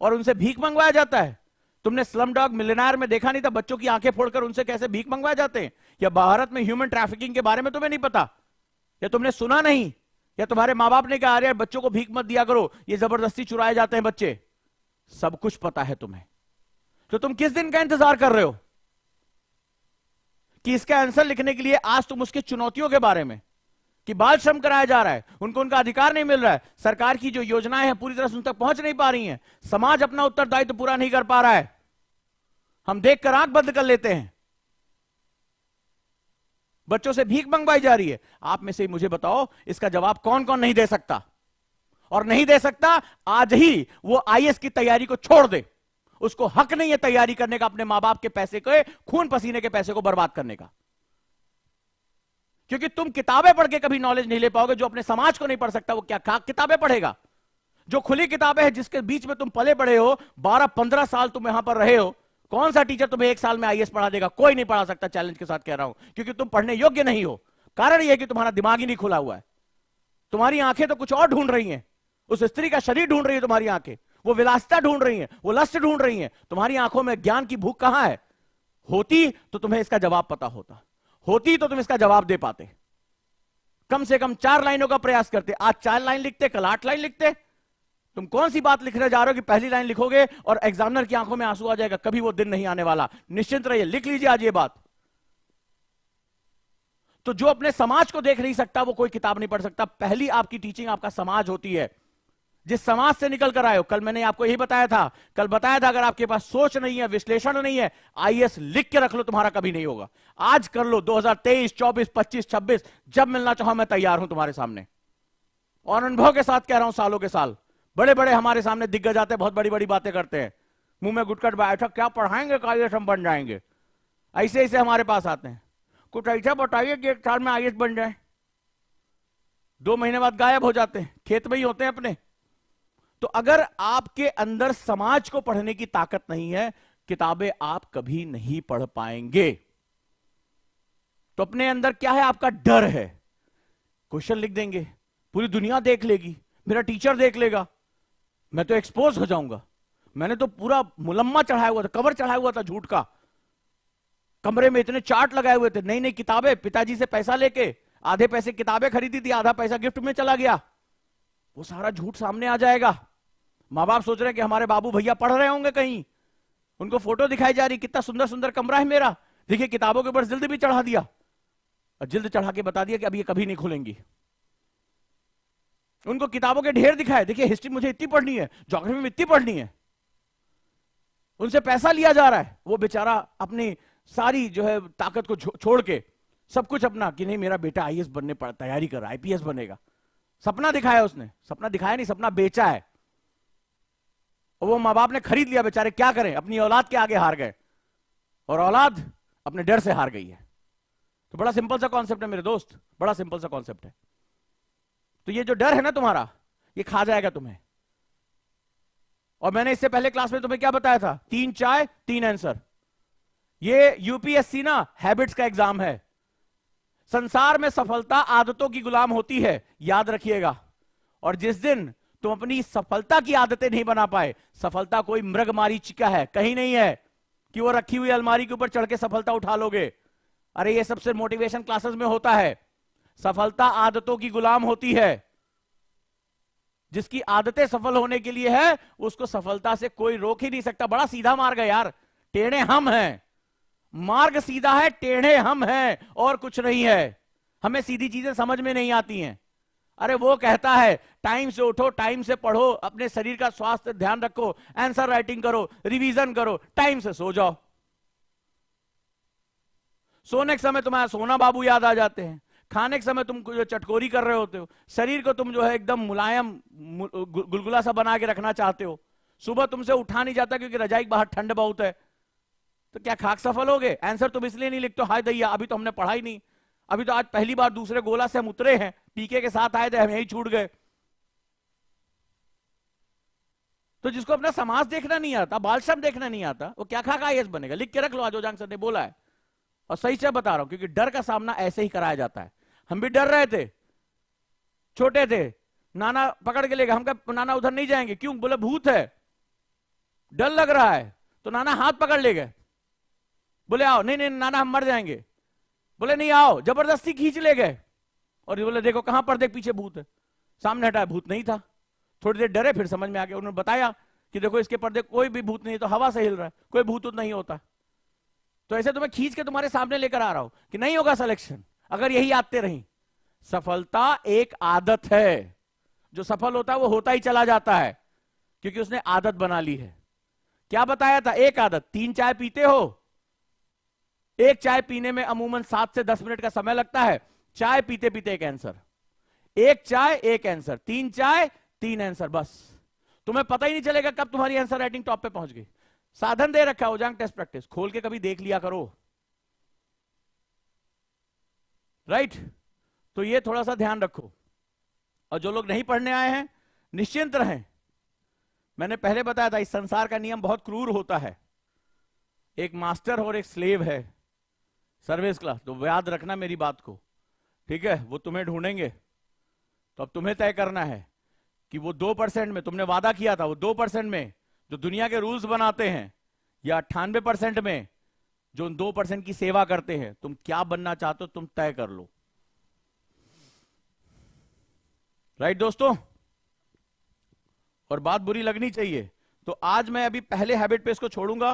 और उनसे भीख मंगवाया जाता है? तुमने स्लम डॉग मिलियनेयर में देखा नहीं था बच्चों की आंखें फोड़कर उनसे कैसे भीख मंगवाए जाते हैं? या भारत में ह्यूमन ट्रैफिकिंग के बारे में तुम्हें नहीं पता? या तुमने सुना नहीं? या तुम्हारे मां बाप ने कहा अरे बच्चों को भीख मत दिया करो, ये जबरदस्ती चुराए जाते हैं बच्चे? सब कुछ पता है तुम्हें। तो तुम किस दिन का इंतजार कर रहे हो कि इसका आंसर लिखने के लिए आज तुम उसकी चुनौतियों के बारे में, कि बाल श्रम कराया जा रहा है, उनको उनका अधिकार नहीं मिल रहा है, सरकार की जो योजनाएं हैं पूरी तरह से उन तक पहुंच नहीं पा रही हैं, समाज अपना उत्तरदायित्व तो पूरा नहीं कर पा रहा है, हम देखकर आंख बंद कर लेते हैं, बच्चों से भीख मंगवाई जा रही है। आप में से मुझे बताओ इसका जवाब कौन कौन नहीं दे सकता? और नहीं दे सकता, आज ही वो आईएएस की तैयारी को छोड़ दे। उसको हक नहीं है तैयारी करने का, अपने मां बाप के पैसे के, खून पसीने के पैसे को बर्बाद करने का। क्योंकि तुम किताबें पढ़ के कभी नॉलेज नहीं ले पाओगे। जो अपने समाज को नहीं पढ़ सकता वो क्या किताबें पढ़ेगा? जो खुली किताबें हैं, जिसके बीच में तुम पले पड़े हो, 12-15 साल तुम यहां पर रहे हो, कौन सा टीचर तुम्हें 1 साल में आईएएस पढ़ा देगा? कोई नहीं पढ़ा सकता, चैलेंज के साथ कह रहा हूं। क्योंकि तुम पढ़ने योग्य नहीं हो। कारण यह है कि तुम्हारा दिमाग ही नहीं खुला हुआ है। तुम्हारी आंखें तो कुछ और ढूंढ रही हैं, उस स्त्री का शरीर ढूंढ रही है तुम्हारी आंखें, वो विलासिता ढूंढ रही है, वो लस्ट ढूंढ रही है। तुम्हारी आंखों में ज्ञान की भूख कहां है? होती तो तुम्हें इसका जवाब पता होता, होती तो तुम इसका जवाब दे पाते। कम से कम 4 लाइनों का प्रयास करते। आज 4 लाइन लिखते, कल 8 लाइन लिखते। तुम कौन सी बात लिखने जा रहे हो कि पहली लाइन लिखोगे और एग्जामिनर की आंखों में आंसू आ जाएगा? कभी वो दिन नहीं आने वाला। निश्चिंत रहिए, लिख लीजिए आज ये बात। तो जो अपने समाज को देख नहीं सकता वो कोई किताब नहीं पढ़ सकता। पहली आपकी टीचिंग आपका समाज होती है, जिस समाज से निकल कर आए हो। कल मैंने आपको यही बताया था, अगर आपके पास सोच नहीं है, विश्लेषण नहीं है, आईएएस लिख के रख लो, तुम्हारा कभी नहीं होगा। आज कर लो। 2023, 24, 25, 26 जब मिलना चाहो मैं तैयार हूं तुम्हारे सामने। और अनुभव के साथ कह रहा हूं, सालों के साल बड़े बड़े हमारे सामने दिग्गज आते हैं, बहुत बड़ी बड़ी बातें करते हैं, मुंह में गुटकट बैठा, क्या पढ़ाएंगे कि आईएएस हम बन जाएंगे। ऐसे ऐसे हमारे पास आते हैं, कुछ ऐसा बताइए कि 1 साल में आईएएस बन जाए। 2 महीने बाद गायब हो जाते हैं, खेत में ही होते हैं अपने। तो अगर आपके अंदर समाज को पढ़ने की ताकत नहीं है, किताबें आप कभी नहीं पढ़ पाएंगे। तो अपने अंदर क्या है? आपका डर है। क्वेश्चन लिख देंगे, पूरी दुनिया देख लेगी, मेरा टीचर देख लेगा, मैं तो एक्सपोज हो जाऊंगा। मैंने तो पूरा मुलम्मा चढ़ाया हुआ था, कवर चढ़ाया हुआ था झूठ का, कमरे में इतने चार्ट लगाए हुए थे, नई नई किताबें, पिताजी से पैसा लेके आधे पैसे किताबें खरीदी थी, आधा पैसा गिफ्ट में चला गया। वो सारा झूठ सामने आ जाएगा। माँ बाप सोच रहे हैं कि हमारे बाबू भैया पढ़ रहे होंगे कहीं, उनको फोटो दिखाई जा रही, कितना सुंदर सुंदर कमरा है मेरा, देखिए किताबों के ऊपर जिल्द भी चढ़ा दिया, और जिल्द चढ़ा के बता दिया कि अब ये कभी नहीं खुलेंगी। उनको किताबों के ढेर दिखाए, देखिए हिस्ट्री मुझे इतनी पढ़नी है, ज्योग्राफी में इतनी पढ़नी है। उनसे पैसा लिया जा रहा है, वो बेचारा अपनी सारी जो है ताकत को छोड़ के सब कुछ अपना, कि नहीं मेरा बेटा आईएएस बनने पर तैयारी कर रहा है, आईपीएस बनेगा। सपना दिखाया उसने, सपना दिखाया नहीं, सपना बेचा है। और वो माँ बाप ने खरीद लिया, बेचारे क्या करें, अपनी औलाद के आगे हार गए, और औलाद अपने डर से हार गई है। तो बड़ा सिंपल सा कॉन्सेप्ट है मेरे दोस्त, बड़ा सिंपल सा कॉन्सेप्ट है। तो ये जो डर है ना तुम्हारा, ये खा जाएगा तुम्हें। और मैंने इससे पहले क्लास में तुम्हें क्या बताया था? 3 चाय 3 आंसर। ये यूपीएससी ना हैबिट्स का एग्जाम है। संसार में सफलता आदतों की गुलाम होती है, याद रखिएगा। और जिस दिन तुम अपनी सफलता की आदतें नहीं बना पाए, सफलता कोई मृग मारीचिका है, कहीं नहीं है कि वो रखी हुई अलमारी के ऊपर चढ़ के सफलता उठा लोगे। अरे ये सबसे मोटिवेशन क्लासेस में होता है। सफलता आदतों की गुलाम होती है। जिसकी आदतें सफल होने के लिए है, उसको सफलता से कोई रोक ही नहीं सकता। बड़ा सीधा मार्ग है यार, टेढ़े हम हैं। मार्ग सीधा है, टेढ़े हम हैं, और कुछ नहीं है। हमें सीधी चीजें समझ में नहीं आती हैं। अरे वो कहता है टाइम से उठो, टाइम से पढ़ो, अपने शरीर का स्वास्थ्य ध्यान रखो, आंसर राइटिंग करो, रिवीजन करो, टाइम से सो जाओ। सोने के समय तुम्हारा सोना बाबू याद आ जाते हैं, खाने के समय तुम जो चटकोरी कर रहे होते हो, शरीर को तुम जो है एकदम मुलायम गुलगुला सा बना के रखना चाहते हो। सुबह तुमसे उठा नहीं जाता क्योंकि रजाई के बाहर ठंड बहुत है, तो क्या खाक सफल हो गए? आंसर तुम इसलिए नहीं लिखते हाय दैया अभी तो हमने पढ़ा ही नहीं, अभी तो आज पहली बार दूसरे गोला से हम उतरे हैं, पीके के साथ आए थे हम यही छूट गए। तो जिसको अपना समाज देखना नहीं आता, बाल श्रम देखना नहीं आता, वो क्या खाक आईएएस बनेगा? लिख के रख लो, आज ओजांग सर ने बोला है और सही से बता रहा हूं, क्योंकि डर का सामना ऐसे ही कराया जाता है। हम भी डर रहे थे, छोटे थे, नाना पकड़ के ले गए, हम कहा नाना उधर नहीं जाएंगे, क्यों? बोले भूत है, डर लग रहा है। तो नाना हाथ पकड़ ले गए, बोले आओ, नहीं नहीं नाना हम मर जाएंगे, बोले नहीं आओ, जबरदस्ती खींच ले गए और बोले देखो कहां पर देख पीछे भूत है, सामने हटाया भूत नहीं था। थोड़ी देर डरे, फिर समझ में आ गया, उन्होंने बताया कि देखो इसके पर्दे कोई भी भूत नहीं, तो हवा से हिल रहा है, कोई भूत नहीं होता। तो ऐसे तुम्हें खींच के तुम्हारे सामने लेकर आ रहा हूं कि नहीं होगा सिलेक्शन अगर यही आते रही। सफलता एक आदत है, जो सफल होता है वो होता ही चला जाता है क्योंकि उसने आदत बना ली है। क्या बताया था? एक आदत। 3 चाय पीते हो, एक चाय पीने में अमूमन 7 से 10 मिनट का समय लगता है। चाय पीते पीते एक आंसर, एक चाय एक आंसर, 3 चाय 3 आंसर, बस तुम्हें पता ही नहीं चलेगा कब तुम्हारी आंसर राइटिंग टॉप पे पहुंच गई। साधन दे रखा है ओजांग टेस्ट प्रैक्टिस, खोल के कभी देख लिया करो, राइट? तो ये थोड़ा सा ध्यान रखो। और जो लोग नहीं पढ़ने आए हैं निश्चिंत रहें, मैंने पहले बताया था इस संसार का नियम बहुत क्रूर होता है, एक मास्टर और एक स्लेव है, सर्विस क्लास। तो याद रखना मेरी बात को, ठीक है? वो तुम्हें ढूंढेंगे, तो अब तुम्हें तय करना है कि वो 2% में तुमने वादा किया था, वो 2% में जो दुनिया के रूल्स बनाते हैं, या 98% में जो उन 2% की सेवा करते हैं, तुम क्या बनना चाहते हो तुम तय कर लो, राइट दोस्तों? और बात बुरी लगनी चाहिए। तो आज मैं अभी पहले हैबिट पे इसको छोड़ूंगा,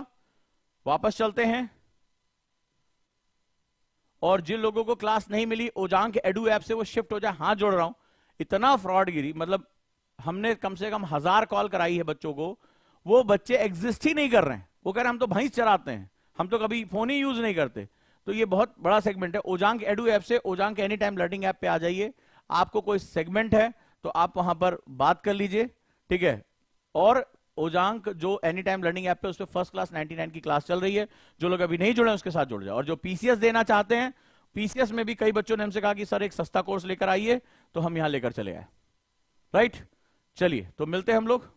वापस चलते हैं। और जिन लोगों को क्लास नहीं मिली ओजांग के एडू ऐप से वो शिफ्ट हो जाए, हाथ जोड़ रहा हूं। इतना फ्रॉडगिरी, मतलब हमने कम से कम 1000 कॉल कराई है बच्चों को, वो बच्चे एग्जिस्ट ही नहीं कर रहे हैं। वो कह रहे हैं हम तो भैंस चराते हैं, हम तो कभी फोन ही यूज नहीं करते। तो ये बहुत बड़ा सेगमेंट है। ओजांग एडू ऐप से ओजांग के एनी टाइम लर्निंग ऐप पे आ जाइए, आपको कोई सेगमेंट है तो आप वहां पर बात कर लीजिए, ठीक है? और ओजांग जो एनी टाइम लर्निंग ऐप पे उस पे फर्स्ट क्लास 99 की क्लास चल रही है, जो लोग अभी नहीं जुड़े उसके साथ जुड़ जाए। और जो पीसीएस देना चाहते हैं, पीसीएस में भी कई बच्चों ने हमसे कहा कि सर एक सस्ता कोर्स लेकर आइए, तो हम यहां लेकर चले आए, राइट? चलिए तो मिलते हैं हम लोग।